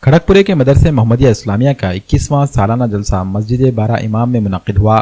खड़गपुरे के मदरसे मोहम्मदिया इस्लामिया का 21वां सालाना जलसा मस्जिद बारा इमाम में मुनक़िद हुआ।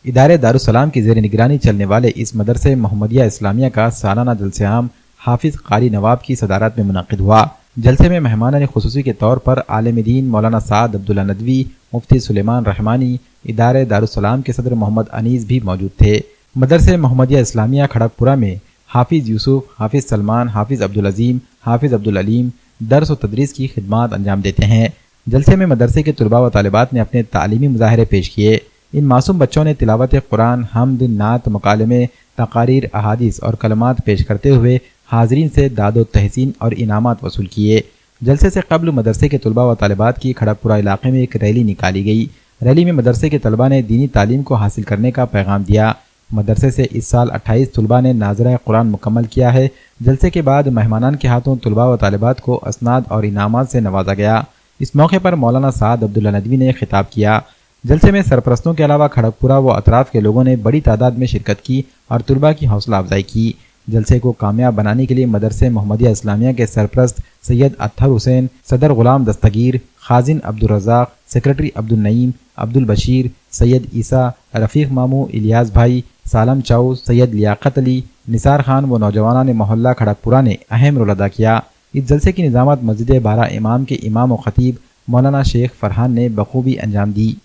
इदारे दारुस्सलाम की ज़ेर निगरानी चलने वाले इस मदरसे मोहम्मदिया इस्लामिया का सालाना जलसे आम हाफिज कारी नवाब की सदारत में मुनक़िद हुआ। जलसे में मेहमान खुसूसी के तौर पर आलिम दीन मौलाना साद अब्दुल्ला नदवी, मुफ्ती सुलेमान रहमानी, इदारे दारुस्सलाम के सदर मोहम्मद अनीस भी मौजूद थे। मदरसे मोहम्मदिया इस्लामिया खड़गपुरा में हाफिज यूसुफ, हाफिज सलमान, हाफिज अब्दुल अजीम, हाफिज अब्दुल अलीम दर्स व तदरीस की खिदमात अंजाम देते हैं। जलसे में मदरसे के तुलबा व तालिबात ने अपने तालीमी मुजाहरे पेश किए। इन मासूम बच्चों ने तिलावत कुरान, हम्द, नात, मुकालमे, तकारीर, अहादीस और कलमात पेश करते हुए हाजरीन से दादो तहसीन और इनामात वसूल किए। जलसे से कबल मदरसे के तुलबा व तालिबात की खड़गपुरा इलाके में एक रैली निकाली गई। रैली में मदरसे के तलबा ने दीनी तालीम को हासिल करने का पैगाम दिया। मदरसे से इस साल 28 तुलबा ने नाज़रा कुरान मुकम्मल किया है। जलसे के बाद मेहमानान के हाथों तुलबा व तालिबात को असनाद और इनामात से नवाजा गया। इस मौके पर मौलाना साद अब्दुल्ला नदवी ने खिताब किया। जलसे में सरपरस्तों के अलावा खड़गपुरा व अतराफ के लोगों ने बड़ी तादाद में शिरकत की और तुलबा की हौसला अफजाई की। जलसे को कामयाब बनाने के लिए मदरसे मोहम्मदिया इस्लामिया के सरपरस्त सैयद अत्तर हुसैन, सदर गुलाम दस्तगीर, खाजिन अब्दुल रज़ाक, सेक्रेटरी अब्दुल नईम, अब्दुल बशीर, सैयद ईसा, रफ़ीक मामू, इलियास भाई, सालम चाऊ, सैयद लियाकत अली, निसार खान व नौजवाना ने मोहल्ला खड़गपुरा ने अहम रोल अदा किया। इस जलसे की निज़ामत मस्जिद बारा इमाम के इमाम व खतीब मौलाना शेख फरहान ने बखूबी अंजाम दी।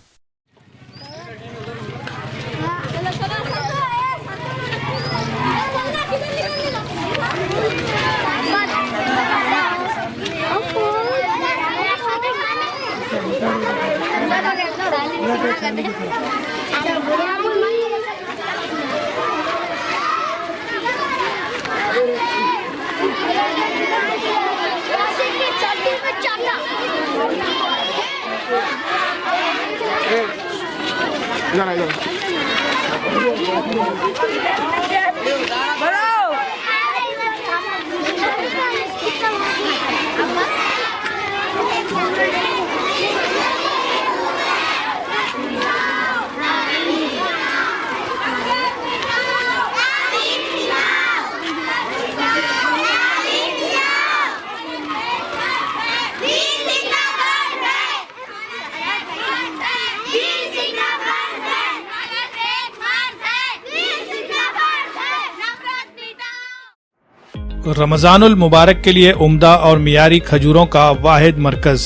रमजानुल मुबारक के लिए उम्दा और मियारी खजूरों का वाहिद मरकज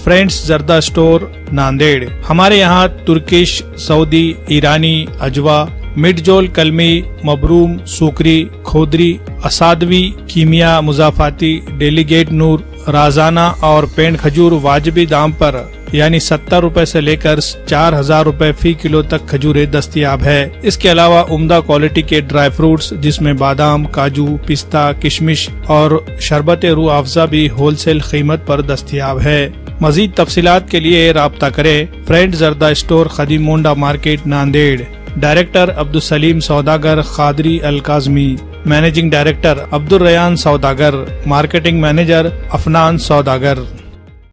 फ्रेंड्स जर्दा स्टोर नांदेड़। हमारे यहाँ तुर्किश, सऊदी, ईरानी, अजवा, मिडजोल, कलमी, मबरूम, सूकरी, खोदरी, असादवी, कीमिया, मुजाफाती, डेलीगेट नूर, राजाना और पेंड खजूर वाजिबी दाम पर यानी 70 रुपए से लेकर 4000 रुपए फी किलो तक खजूरें दस्तयाब है। इसके अलावा उम्दा क्वालिटी के ड्राई फ्रूट्स जिसमें बादाम, काजू, पिस्ता, किशमिश और शरबत रूह अफ़ज़ा भी होलसेल कीमत पर दस्तयाब है। मजीद तफसीलात के लिए राब्ता करें friend Zarda store, Khadim Monda market, Nanded. Director Abdul Salim Saudagar Qadri Al Kazmi, managing director Abdul Rayyan Saudagar, marketing manager Afnan सौदागर।